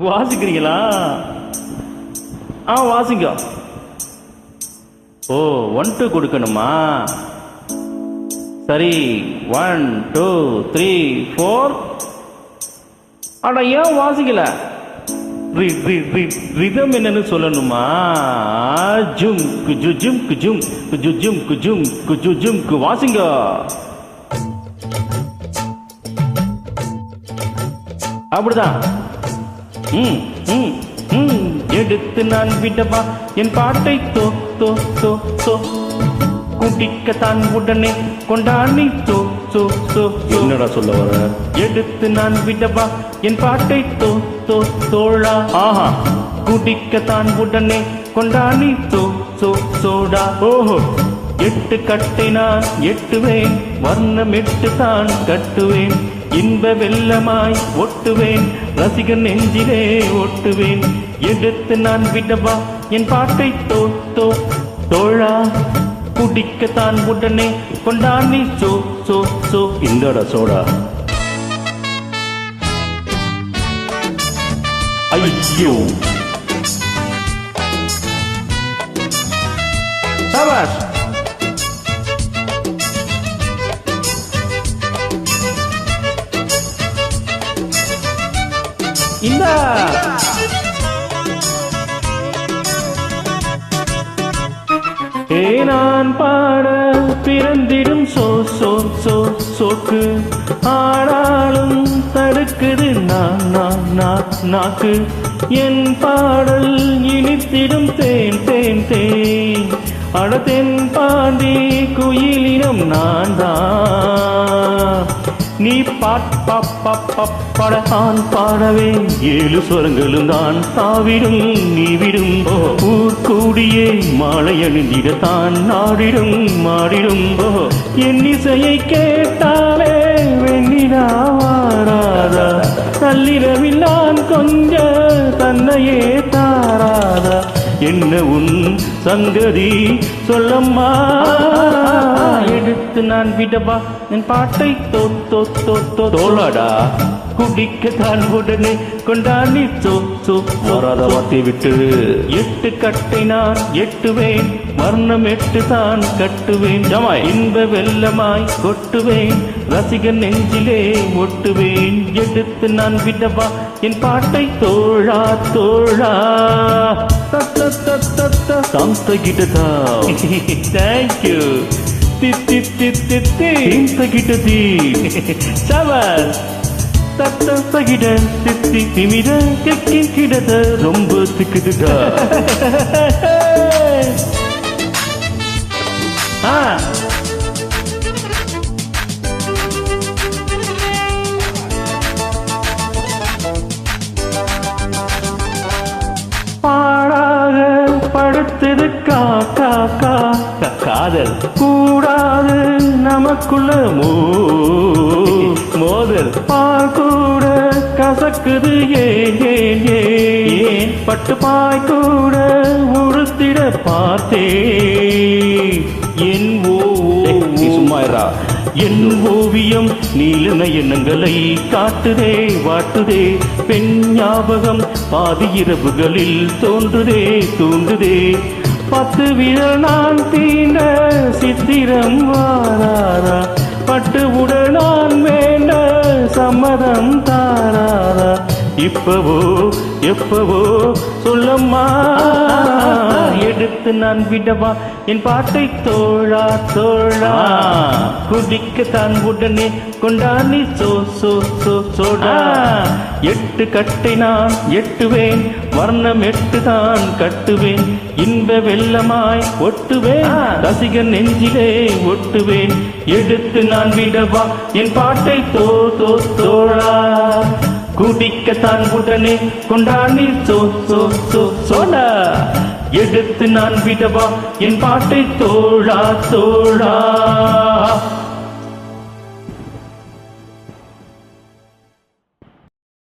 வாசிக்கிறீங்களா? வாசிங்க. ஓ 1 2 கொடுக்கணுமா? சரி 1 2 3 4. அட ஏன் வாசிக்கல? ரிதம் என்னன்னு சொல்லணுமா? ஜும் குஜு ஜும் குஜும் குஜு ஜும் குஜும் குஜு ஜும் கு வாசிங்க. அப்படிதான். எடுத்து நான் விடவா என் பாட்டை தோ தோ தோ தோ குடிக்கத்தான் உடனே கொண்டாடி தோ தோ தோ. என்னடா சொல்ல வர? எடுத்து நான் விடவா என் பாட்டை தோ தோ தோழா. ஆஹா. குடிக்கத்தான் உடனே கொண்டாடி தோ சோ சோடா. ஓஹோ. 8 கட்டை நான் எட்டுவேன், வர்ணம் 8 தான் கட்டுவேன், இன்ப வெள்ளமாய் ஒட்டுவேன், ரசிகன் நெஞ்சிலே ஒட்டுவேன். எடுத்து நான் விடவா என் பாட்டை தோ தோ தோழா. குடிக்கத்தான் உடனே கொண்டாடி சோ சோ சோ. இந்தோட சோடா. ஐயோ சபாஷ். இந்த நான் பாட பிறந்திடும் சோ சோ சோ சோக்கு, ஆனாலும் தடுக்குது நாக்கு. என் பாடல் இனித்திடும் தேன் தேன் தேன். அடத்தென் பாண்டி குயிலினம் நான் தான். நீ பாட பாடவே 7 ஸ்வரங்களும் தான் தாவிடும் நீ விடும். ஊர் கூடியே மாலை அணிந்திடத்தான் நாடிடும் மாடிடும். என் இசையை கேட்டாலே வெண்ணிலா வாராதா? நள்ளிரவில் நான் கொஞ்ச தன்னையே தாராதா? என்ன உன் சங்கதி சொல்லம்மா? எடுத்து நான் விடவா என் பாட்டை தோ தோ தோ தோ தோளாடா. குடிக்கத்தான் உடனே கொண்டாடி சோ சோ. வராத வார்த்தை விட்டு 8 கட்டை நான் எட்டுவேன், வர்ணம் 8 தான் கட்டுவேன், இன்ப வெள்ளமாய் கொட்டுவேன், ரசிகன் நெஞ்சிலே ஒட்டுவேன். எடுத்து நான் விடவா என் பாட்டை தோழா தோழா. தகிட்டதா. தேங்க்யூ. தகிட்டதி சபாஷ். தகிட தித்தி திமிட கிடத ரொம்ப திக்குதுடா. பாடாக படுத்தது காக்கா காதல் கூடாது நமக்குள்ள மோதல். பால் கூட கசக்குது ஏன் பட்டு பாய் கூட உடுத்திட பார்த்தே. என் சும்மாயிரா. என் ஓவியம் நீல எண்ணங்களை காட்டுதே வாட்டுதே. பெண் ஞாபகம் பாதி இரவுகளில் தோன்றுதே தூண்டுதே. 10 விரல் நான் தீண்ட சித்திரம் வாராரா? பட்டு உடல் நான் வேண்ட சம்மதம் தாராரா? இப்பவோ எப்பவோ சொல்லம்மா. எடுத்து நான் விடவா என் பாட்டை தோழா தோழா. குடிக்கத்தான் உடனே கொண்டாடி சோ சோ சோ சோடா. 8 கட்டை நான் எட்டுவேன், வர்ணம் 8 தான் கட்டுவேன், இன்ப வெள்ளமாய் ஒட்டுவேன், ரசிகன் நெஞ்சிலே ஒட்டுவேன். எடுத்து நான் விடவா என் பாட்டை தோ தோ தோழா. குடிக்கத்தான் உடனே கொண்டாடி சோ சோ சோ சோடா. எடுத்து நான் விடவா என் பாட்டை தோழா தோழா.